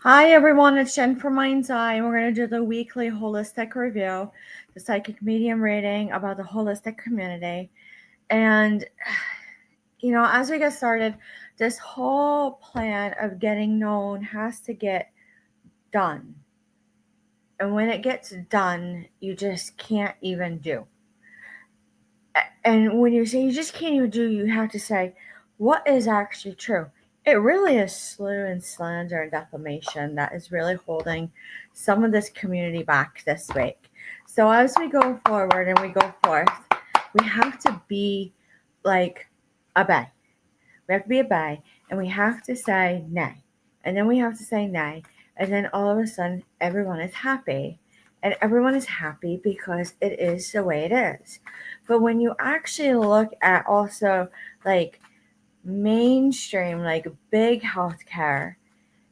Hi everyone, it's Jen from Mind's Eye, and we're going to do the weekly holistic review, the psychic medium reading about the holistic community. And, as we get started, this whole plan of getting known has to get done. And when it gets done, you just can't even do. And when you say you just can't even do, you have to say, what is actually true? It really is slew and slander and defamation that is really holding some of this community back this week. So as we go forward and we go forth, we have to be like a bay. We have to be a bay, and we have to say nay. And then we have to say nay. And then all of a sudden, everyone is happy. And everyone is happy because it is the way it is. But when you actually look at also like mainstream, like big healthcare,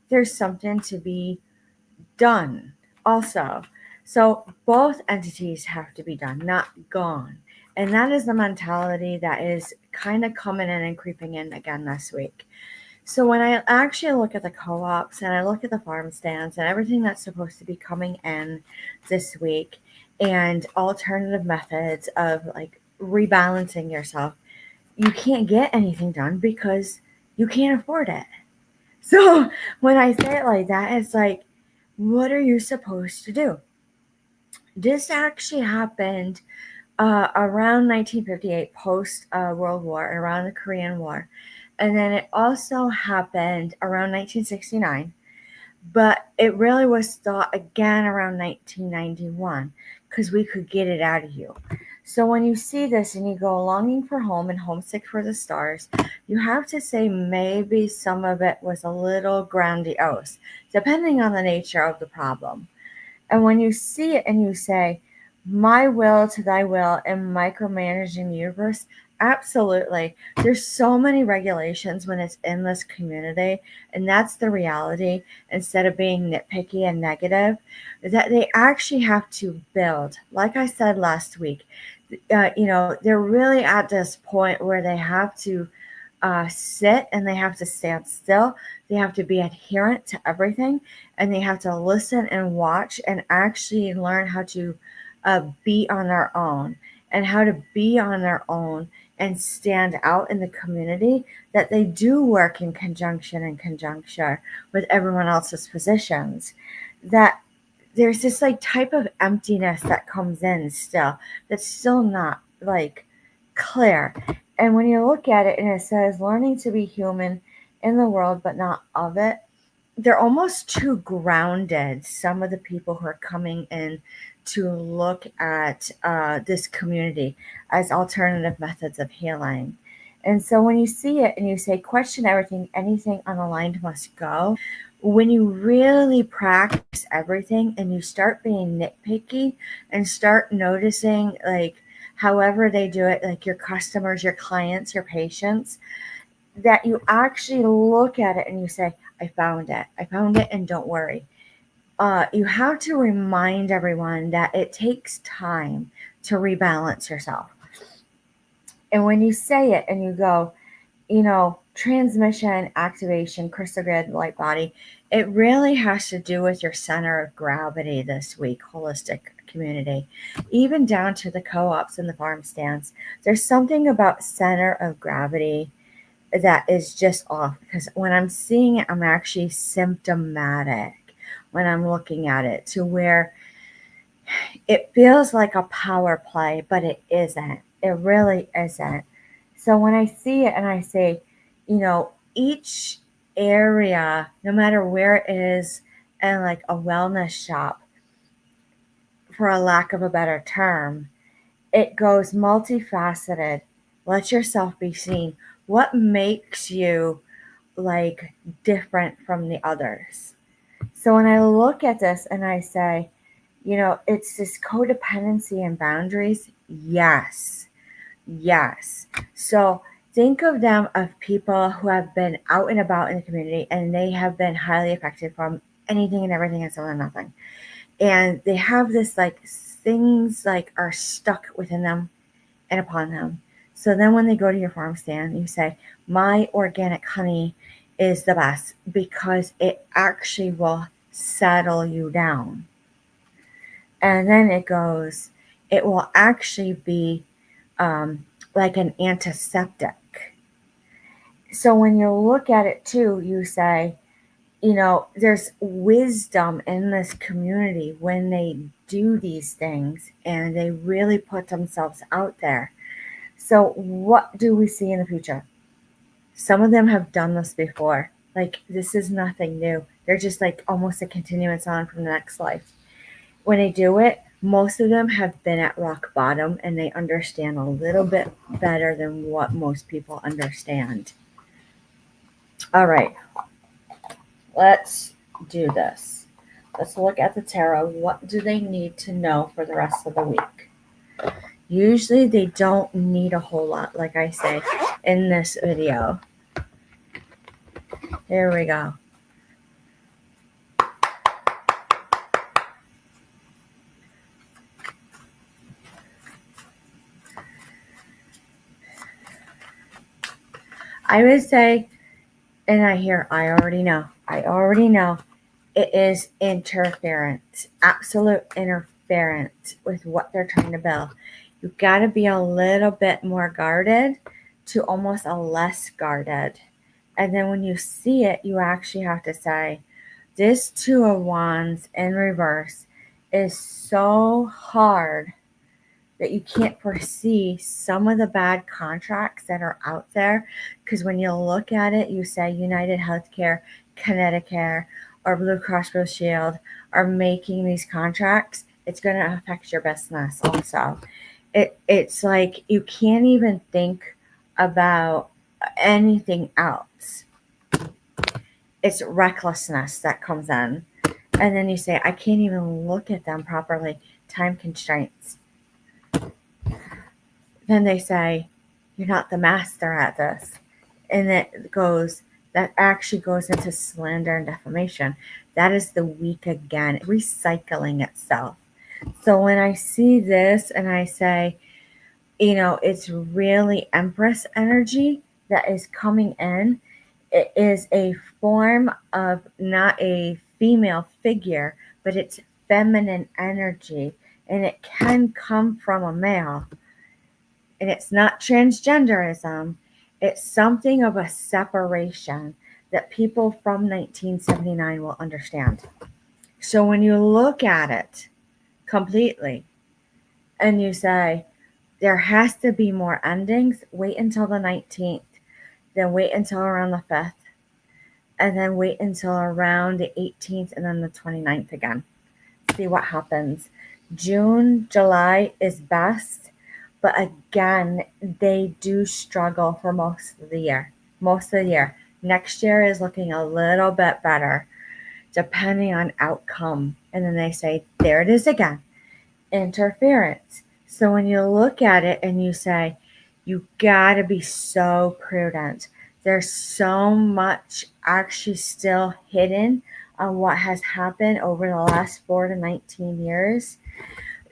there's something to be done also. So both entities have to be done, not gone. And that is the mentality that is kind of coming in and creeping in again this week. So when I actually look at the co-ops and I look at the farm stands and everything that's supposed to be coming in this week and alternative methods of like rebalancing yourself, you can't get anything done because you can't afford it. So when I say it like that, it's like, what are you supposed to do? This actually happened around 1958, post World War, and around the Korean War. And then it also happened around 1969, but it really was thought again around 1991 because we could get it out of you. So when you see this and you go longing for home and homesick for the stars, you have to say maybe some of it was a little grandiose, depending on the nature of the problem. And when you see it and you say, my will to thy will and micromanaging the universe, absolutely. There's so many regulations when it's in this community, and that's the reality. Instead of being nitpicky and negative, that they actually have to build. Like I said last week, they're really at this point where they have to sit and they have to stand still. They have to be adherent to everything, and they have to listen and watch and actually learn how to be on their own, and how to be on their own and stand out in the community, that they do work in conjunction and conjuncture with everyone else's positions. That there's this like type of emptiness that comes in still, that's still not like clear. And when you look at it and it says learning to be human in the world but not of it, they're almost too grounded, some of the people who are coming in to look at this community as alternative methods of healing. And so when you see it and you say, question everything, anything unaligned must go, when you really practice everything and you start being nitpicky and start noticing, like, however they do it, like your customers, your clients, your patients, that you actually look at it and you say, I found it. I found it, and don't worry. You have to remind everyone that it takes time to rebalance yourself. And when you say it and you go, transmission, activation, crystal grid, light body, it really has to do with your center of gravity this week, holistic community, even down to the co-ops and the farm stands. There's something about center of gravity that is just off, because when I'm seeing it, I'm actually symptomatic when I'm looking at it, to where it feels like a power play, but it isn't. It really isn't. So when I see it and I say, each area, no matter where it is, and like a wellness shop, for a lack of a better term, it goes multifaceted. Let yourself be seen. What makes you like different from the others? So when I look at this and I say, it's this codependency and boundaries. Yes. Yes. So think of them of people who have been out and about in the community, and they have been highly affected from anything and everything and so on and nothing. And they have this like things like are stuck within them and upon them. So then when they go to your farm stand, you say, my organic honey is the best because it actually will settle you down. And then it will actually be like an antiseptic. So when you look at it too, you say, there's wisdom in this community when they do these things and they really put themselves out there. So, what do we see in the future? Some of them have done this before. Like, this is nothing new. They're just like almost a continuance on from the next life. When they do it, most of them have been at rock bottom and they understand a little bit better than what most people understand. All right, let's do this. Let's look at the tarot. What do they need to know for the rest of the week? Usually they don't need a whole lot, like I say in this video. Here we go. I would say, and I already know, it is interference, absolute interference with what they're trying to build. You've got to be a little bit more guarded to almost a less guarded. And then when you see it, you actually have to say, this Two of Wands in reverse is so hard that you can't foresee some of the bad contracts that are out there. Because when you look at it, you say United Healthcare, Connecticut, or Blue Cross Blue Shield are making these contracts. It's going to affect your business also. It's like you can't even think about anything else. It's recklessness that comes in. And then you say, I can't even look at them properly. Time constraints. Then they say, you're not the master at this. And that actually goes into slander and defamation. That is the week again, recycling itself. So when I see this and I say, it's really Empress energy that is coming in. It is a form of not a female figure, but it's feminine energy. And it can come from a male. And it's not transgenderism. It's something of a separation that people from 1979 will understand. So when you look at it completely and you say, there has to be more endings, wait until the 19th, then wait until around the 5th, and then wait until around the 18th and then the 29th again. See what happens. June, July is best. But again, they do struggle for most of the year. Next year is looking a little bit better, depending on outcome. And then they say, there it is again, interference. So when you look at it and you say, you got to be so prudent. There's so much actually still hidden on what has happened over the last 4 to 19 years.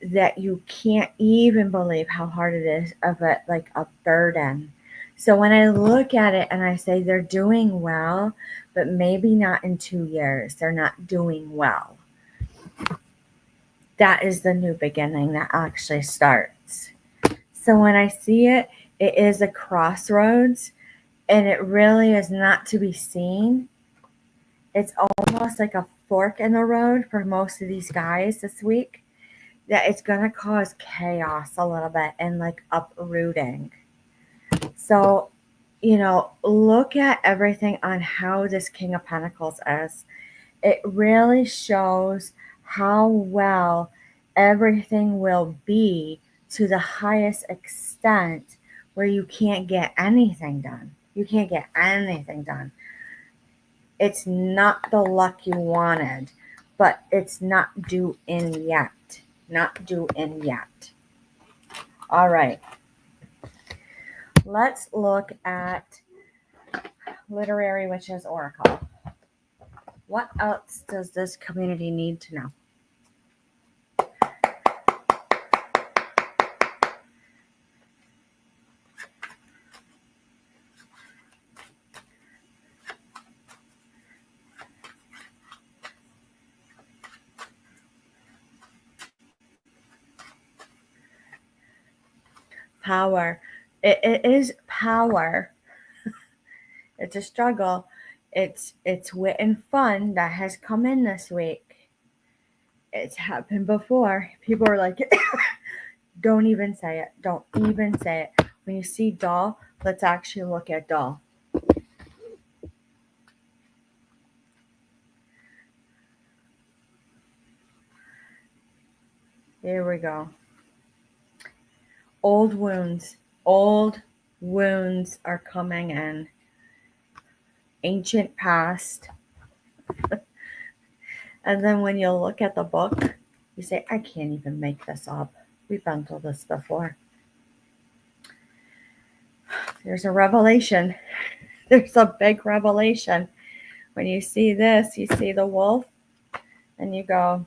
That you can't even believe how hard it is of it, like a burden. So when I look at it and I say they're doing well, but maybe not in 2 years, they're not doing well. That is the new beginning that actually starts. So when I see it, it is a crossroads and it really is not to be seen. It's almost like a fork in the road for most of these guys this week. That it's going to cause chaos a little bit and like uprooting. So, look at everything on how this King of Pentacles is. It really shows how well everything will be to the highest extent where you can't get anything done. You can't get anything done. It's not the luck you wanted, but it's not due in yet. Not due in yet. All right. Let's look at Literary Witches Oracle. What else does this community need to know? Power. It is power. It's a struggle. It's wit and fun that has come in this week. It's happened before. People are like, don't even say it. Don't even say it. When you see doll, let's actually look at doll. Here we go. Old wounds. Old wounds are coming in. Ancient past. And then when you look at the book, you say, I can't even make this up. We've been through this before. There's a revelation. There's a big revelation. When you see this, you see the wolf, and you go,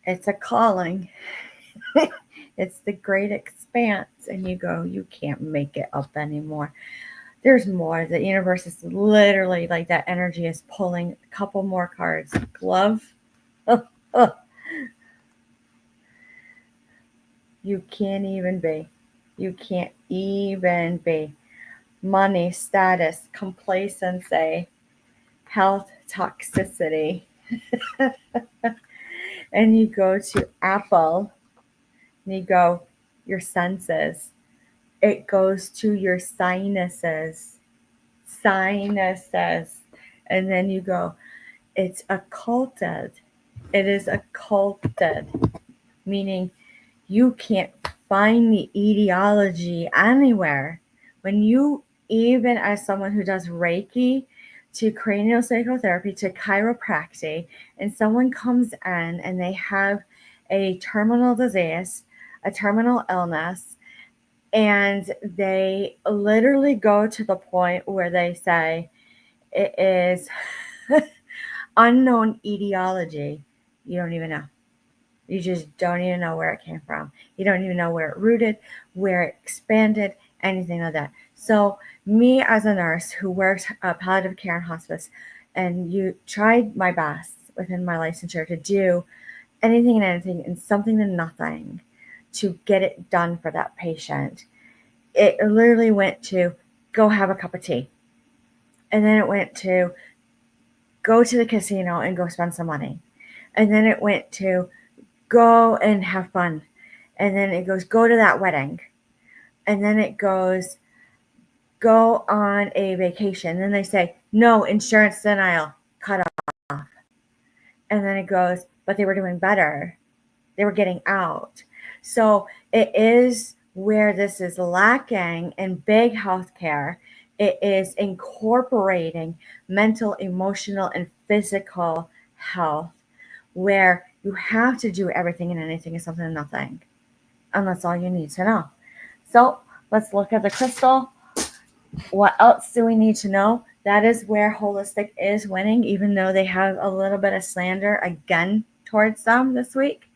it's a calling. It's the great expanse. And you go, you can't make it up anymore. There's more. The universe is literally like that energy is pulling a couple more cards. Glove. You can't even be. You can't even be. Money, status, complacency, health, toxicity. And you go to Apple, and you go, your senses. It goes to your sinuses. Sinuses. And then you go, it's occulted. It is occulted. Meaning you can't find the etiology anywhere. When you, even as someone who does Reiki, to craniosacral therapy, to chiropractic, and someone comes in and they have a terminal disease, a terminal illness, and they literally go to the point where they say it is unknown etiology, you don't even know. You just don't even know where it came from. You don't even know where it rooted, where it expanded, anything like that. So me as a nurse who works palliative care and hospice, and you tried my best within my licensure to do anything and something and nothing to get it done for that patient. It literally went to go have a cup of tea. And then it went to go to the casino and go spend some money. And then it went to go and have fun. And then it goes, go to that wedding. And then it goes, go on a vacation. And then they say, no, insurance denial, cut off. And then it goes, but they were doing better. They were getting out. So it is where this is lacking in big healthcare. It is incorporating mental, emotional, and physical health, where you have to do everything and anything and something and nothing. And that's all you need to know. So let's look at the crystal. What else do we need to know? That is where Wholistic is winning, even though they have a little bit of slander again towards them this week.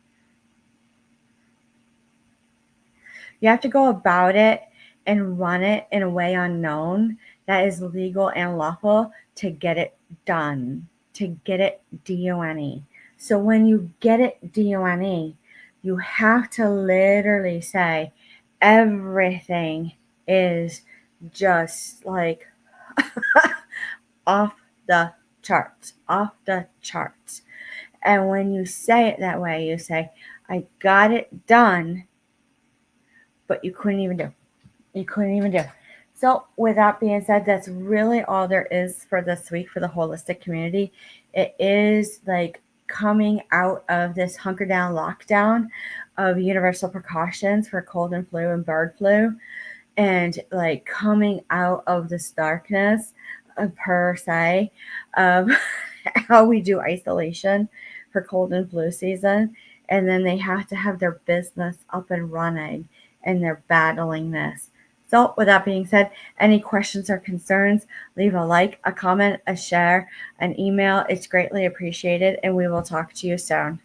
You have to go about it and run it in a way unknown that is legal and lawful to get it done, to get it done. So when you get it done, you have to literally say everything is just like off the charts, off the charts. And when you say it that way, you say, I got it done, but you couldn't even do. You couldn't even do. So with that being said, that's really all there is for this week for the holistic community. It is like coming out of this hunker down lockdown of universal precautions for cold and flu and bird flu, and like coming out of this darkness per se of how we do isolation for cold and flu season. And then they have to have their business up and running, and they're battling this. So with that being said, any questions or concerns, leave a like, a comment, a share, an email. It's greatly appreciated, and we will talk to you soon.